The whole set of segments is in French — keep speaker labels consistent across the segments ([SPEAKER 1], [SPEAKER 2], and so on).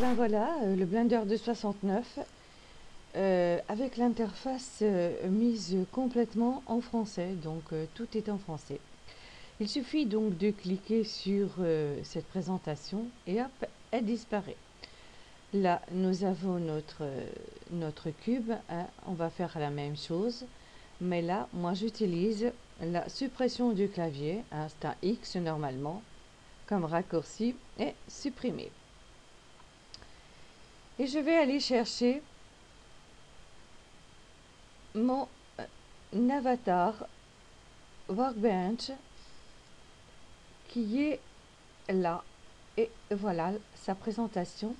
[SPEAKER 1] ben voilà, le Blender 269 avec l'interface mise complètement en français, donc tout est en français. Il suffit donc de cliquer sur cette présentation et hop, elle disparaît. Là, nous avons notre cube, hein, on va faire la même chose, mais là, moi j'utilise la suppression du clavier, hein, c'est un X normalement, comme raccourci, et supprimer. Et je vais aller chercher mon avatar Workbench qui est là. Et voilà sa présentation.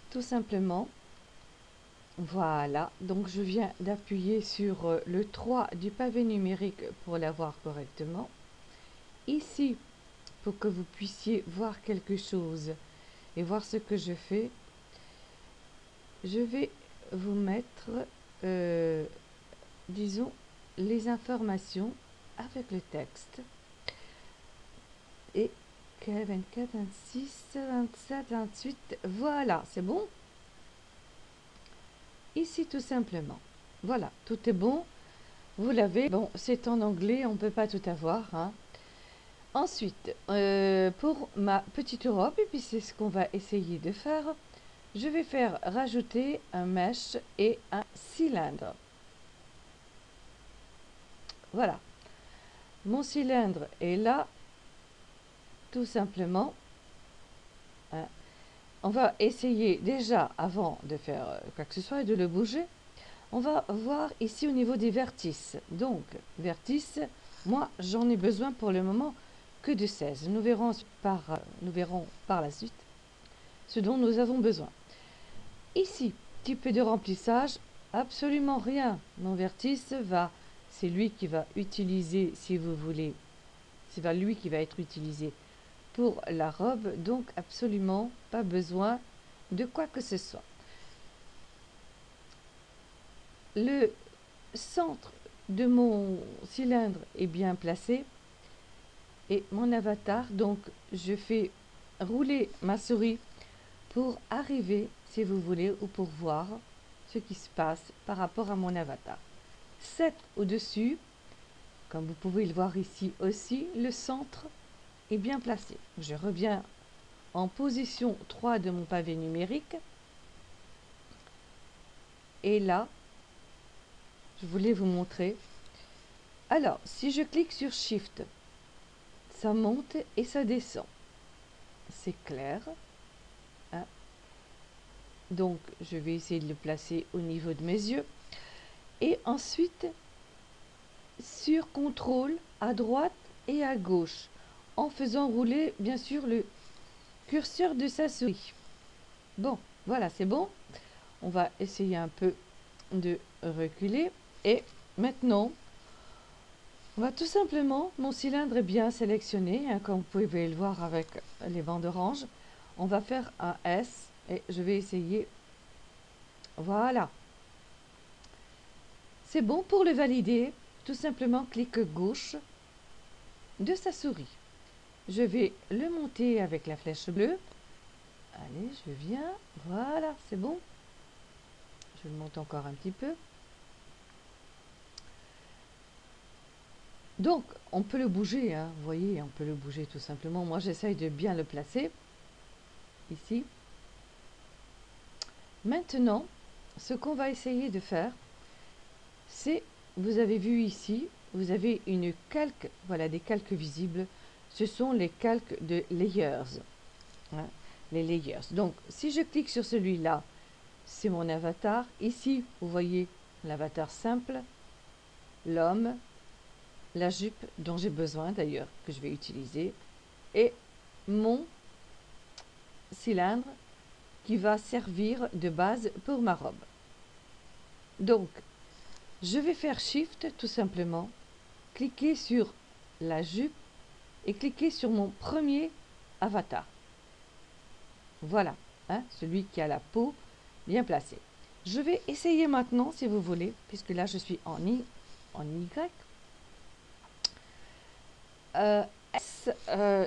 [SPEAKER 1] Tout simplement. Voilà. Donc je viens d'appuyer sur le 3 du pavé numérique pour la voir correctement. Ici, pour que vous puissiez voir quelque chose et voir ce que je fais, je vais vous mettre, disons, les informations avec le texte. Et 24, 26, 27, 28, voilà, c'est bon. Ici, tout simplement. Voilà, tout est bon. Vous l'avez. Bon, c'est en anglais, on ne peut pas tout avoir. Hein. Ensuite, pour ma petite Europe, et puis c'est ce qu'on va essayer de faire, je vais faire rajouter un mesh et un cylindre. Voilà. Mon cylindre est là, tout simplement. Hein. On va essayer déjà, avant de faire quoi que ce soit et de le bouger, on va voir ici au niveau des vertices. Donc, vertices, moi, j'en ai besoin pour le moment que de 16. Nous verrons par la suite ce dont nous avons besoin. Ici, type de remplissage, absolument rien. Mon vertice c'est lui qui va utiliser, si vous voulez, c'est lui qui va être utilisé pour la robe, donc absolument pas besoin de quoi que ce soit. Le centre de mon cylindre est bien placé et mon avatar, donc je fais rouler ma souris pour arriver, si vous voulez, ou pour voir ce qui se passe par rapport à mon avatar. 7 au-dessus, comme vous pouvez le voir ici aussi, le centre est bien placé. Je reviens en position 3 de mon pavé numérique. Et là, je voulais vous montrer. Alors, si je clique sur Shift, ça monte et ça descend. C'est clair. Hein. Donc, je vais essayer de le placer au niveau de mes yeux. Et ensuite, sur CTRL, à droite et à gauche, en faisant rouler, bien sûr, le curseur de sa souris. Bon, voilà, c'est bon. On va essayer un peu de reculer. Et maintenant, on va tout simplement, mon cylindre est bien sélectionné, hein, comme vous pouvez le voir avec les bandes oranges. On va faire un S et je vais essayer. Voilà. C'est bon pour le valider. Tout simplement, clic gauche de sa souris. Je vais le monter avec la flèche bleue. Allez, je viens. Voilà, c'est bon. Je le monte encore un petit peu. Donc, on peut le bouger, hein, vous voyez, on peut le bouger tout simplement. Moi, j'essaye de bien le placer, ici. Maintenant, ce qu'on va essayer de faire, c'est, vous avez vu ici, vous avez une calque, voilà, des calques visibles. Ce sont les calques de layers, hein, les layers. Donc, si je clique sur celui-là, c'est mon avatar. Ici, vous voyez l'avatar simple, l'homme, la jupe dont j'ai besoin d'ailleurs, que je vais utiliser, et mon cylindre qui va servir de base pour ma robe. Donc, je vais faire Shift tout simplement, cliquer sur la jupe et cliquer sur mon premier avatar. Voilà, hein, celui qui a la peau bien placée. Je vais essayer maintenant, si vous voulez, puisque là je suis en Y.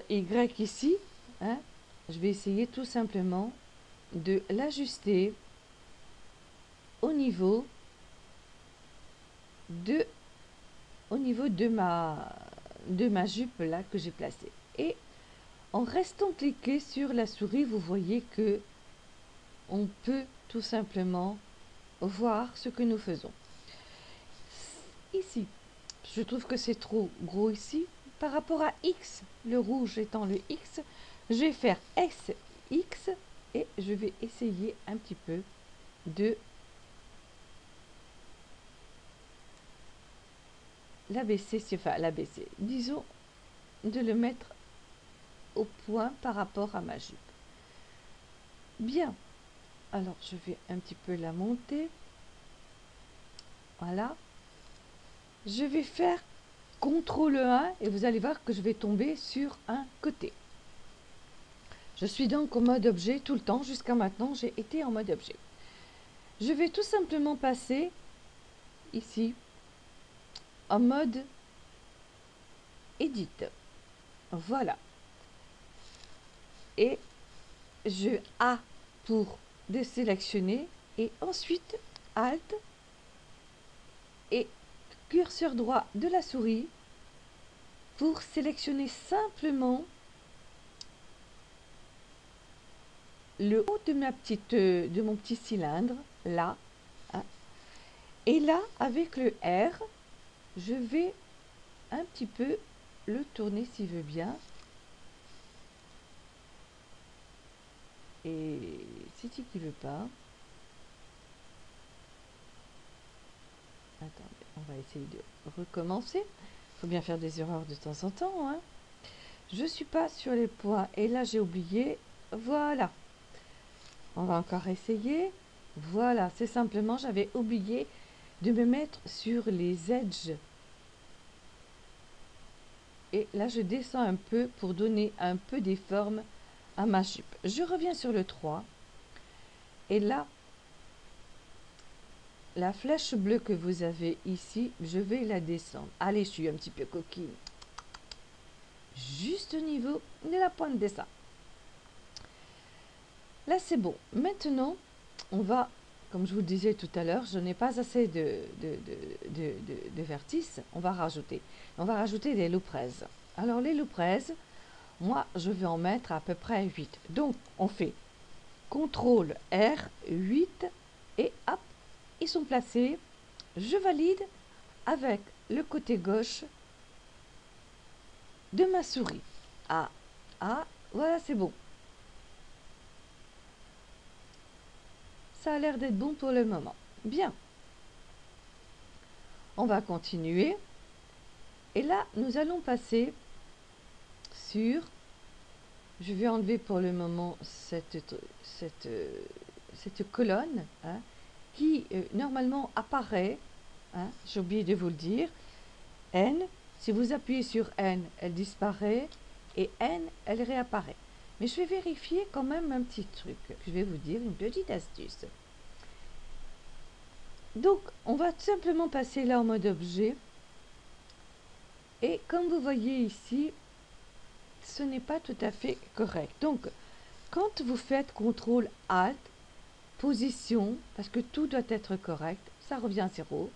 [SPEAKER 1] Y ici, hein, je vais essayer tout simplement de l'ajuster au niveau de ma jupe là que j'ai placée. Et en restant cliqué sur la souris, vous voyez que on peut tout simplement voir ce que nous faisons. Ici, je trouve que c'est trop gros ici. Par rapport à X, le rouge étant le X, je vais faire SX et je vais essayer un petit peu de l'abaisser, enfin l'abaisser, disons de le mettre au point par rapport à ma jupe. Bien, alors je vais un petit peu la monter. Voilà. Je vais faire CTRL 1 et vous allez voir que je vais tomber sur un côté. Je suis donc en mode objet tout le temps. Jusqu'à maintenant, j'ai été en mode objet. Je vais tout simplement passer ici en mode Edit. Voilà. Et je A pour désélectionner et ensuite Alt et curseur droit de la souris pour sélectionner simplement le haut de mon petit cylindre là, hein. Et là avec le R je vais un petit peu le tourner s'il veut bien, et c'est qui veut pas. Attendez, on va essayer de recommencer. Il faut bien faire des erreurs de temps en temps, hein. Je suis pas sur les points et là j'ai oublié. Voilà, on va encore essayer. Voilà, c'est simplement j'avais oublié de me mettre sur les edges. Et là, je descends un peu pour donner un peu des formes à ma jupe. Je reviens sur le 3. Et là, la flèche bleue que vous avez ici, je vais la descendre. Allez, je suis un petit peu coquine. Juste au niveau de la pointe des seins. Là, c'est bon. Maintenant, on va, comme je vous le disais tout à l'heure, je n'ai pas assez de vertices. On va rajouter. On va rajouter des loupraises. Alors, les loupraises, moi, je vais en mettre à peu près 8. Donc, on fait CTRL R, 8, et hop, ils sont placés. Je valide avec le côté gauche de ma souris. Ah, voilà, c'est bon. Ça a l'air d'être bon pour le moment. Bien. On va continuer. Et là, nous allons passer sur... Je vais enlever pour le moment cette colonne, hein, qui normalement apparaît, hein, j'ai oublié de vous le dire. N, si vous appuyez sur N, elle disparaît, et N, elle réapparaît. Mais je vais vérifier quand même un petit truc. Je vais vous dire une petite astuce. Donc, on va tout simplement passer là en mode objet. Et comme vous voyez ici, ce n'est pas tout à fait correct. Donc, quand vous faites CTRL ALT, position, parce que tout doit être correct, ça revient à 0.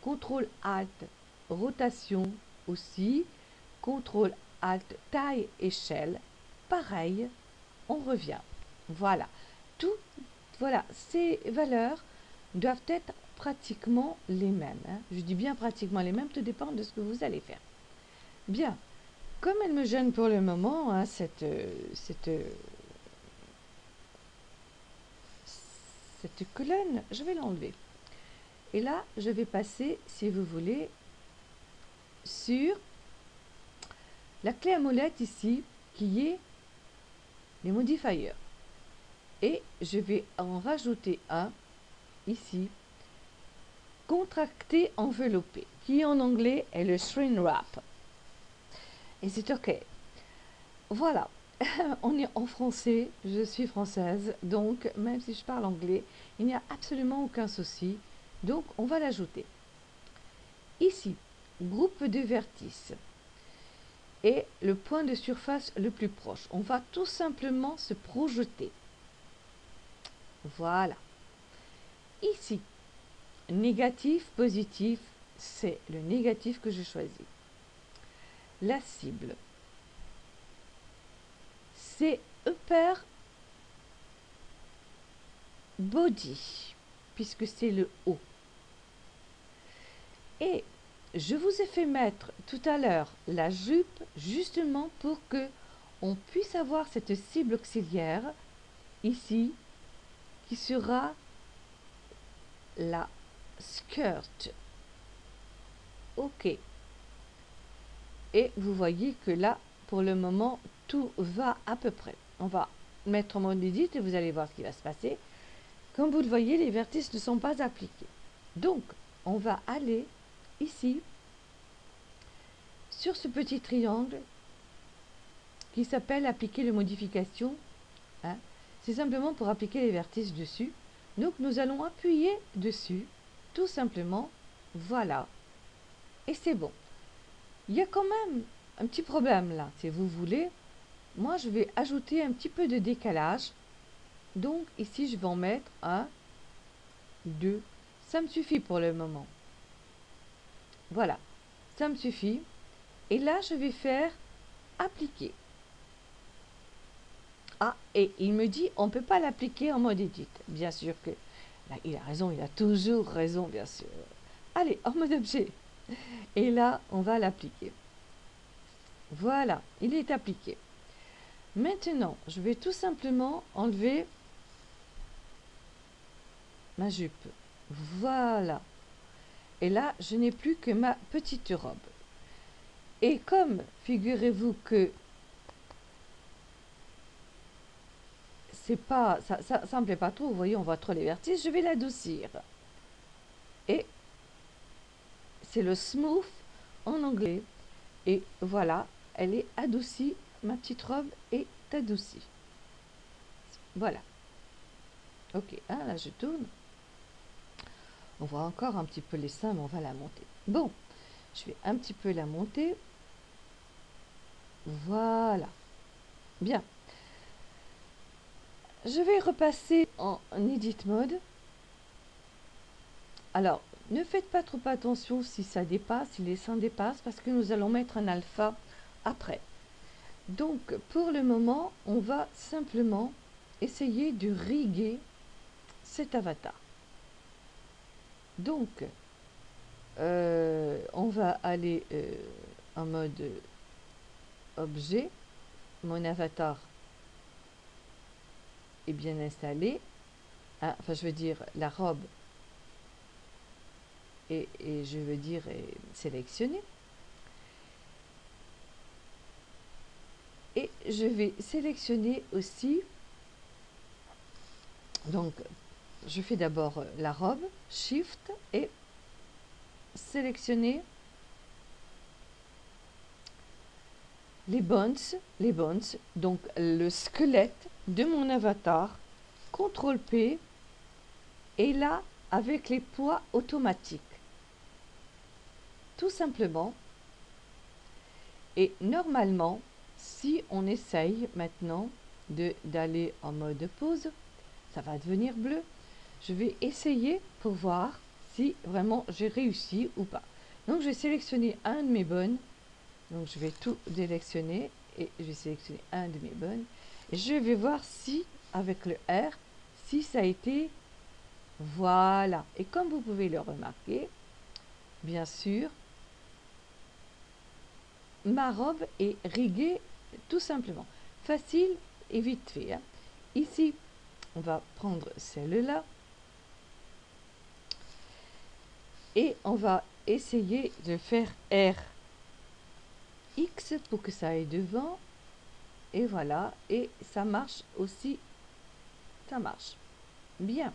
[SPEAKER 1] CTRL ALT, rotation aussi. CTRL ALT, taille, échelle. Pareil, on revient. Voilà. Voilà, ces valeurs doivent être pratiquement les mêmes, hein. Je dis bien pratiquement les mêmes, tout dépend de ce que vous allez faire. Bien. Comme elle me gêne pour le moment, hein, cette colonne, je vais l'enlever. Et là, je vais passer, si vous voulez, sur la clé à molette ici, qui est les modifiers. Et je vais en rajouter un ici, contracté enveloppé, qui en anglais est le shrink wrap. Et c'est OK. Voilà. On est en français, je suis française, donc même si je parle anglais, il n'y a absolument aucun souci. Donc on va l'ajouter. Ici, groupe de vertices. et le point de surface le plus proche. On va tout simplement se projeter. Voilà. Ici, négatif, positif, c'est le négatif que je choisis. La cible, c'est upper body, puisque c'est le haut. Et je vous ai fait mettre tout à l'heure la jupe justement pour que on puisse avoir cette cible auxiliaire ici qui sera la skirt. Ok. Et vous voyez que là, pour le moment, tout va à peu près. On va mettre en mode edit et vous allez voir ce qui va se passer. Comme vous le voyez, les vertices ne sont pas appliqués. Donc, on va aller ici, sur ce petit triangle qui s'appelle appliquer les modifications. Hein. C'est simplement pour appliquer les vertices dessus. Donc, nous allons appuyer dessus, tout simplement. Voilà. Et c'est bon. Il y a quand même un petit problème là, si vous voulez. Moi, je vais ajouter un petit peu de décalage. Donc, ici, je vais en mettre 1, 2. Ça me suffit pour le moment. Voilà, ça me suffit. Et là, je vais faire appliquer. Ah, et il me dit, on ne peut pas l'appliquer en mode edit. Bien sûr que, là, il a raison, il a toujours raison, bien sûr. Allez, en mode objet. Et là, on va l'appliquer. Voilà, il est appliqué. Maintenant, je vais tout simplement enlever ma jupe. Voilà. Et là, je n'ai plus que ma petite robe. Et comme, figurez-vous que c'est pas, ça me plaît pas trop, vous voyez, on voit trop les vertices, je vais l'adoucir. Et c'est le smooth en anglais. Et voilà, elle est adoucie, ma petite robe est adoucie. Voilà. Ok, hein, là je tourne. On voit encore un petit peu les seins, mais on va la monter. Bon, je vais un petit peu la monter. Voilà. Bien. Je vais repasser en edit mode. Alors, ne faites pas trop attention si ça dépasse, si les seins dépassent, parce que nous allons mettre un alpha après. Donc, pour le moment, on va simplement essayer de riguer cet avatar. Donc, on va aller en mode objet. Mon avatar est bien installé. Hein, enfin, je veux dire, la robe et je veux dire sélectionnée. Et je vais sélectionner aussi, donc je fais d'abord la robe, Shift et sélectionner les bones, donc le squelette de mon avatar, CTRL P, et là avec les poids automatiques. Tout simplement. Et normalement, si on essaye maintenant d'aller en mode pause, ça va devenir bleu. Je vais essayer pour voir si vraiment j'ai réussi ou pas. Donc je vais sélectionner un de mes bonnes. Donc je vais tout sélectionner et je vais sélectionner un de mes bonnes. Et je vais voir si, avec le R, si ça a été... Voilà. Et comme vous pouvez le remarquer, bien sûr, ma robe est riguée tout simplement. Facile et vite fait. Hein. Ici, on va prendre celle-là. Et on va essayer de faire RX pour que ça aille devant. Et voilà. Et ça marche aussi. Ça marche. Bien.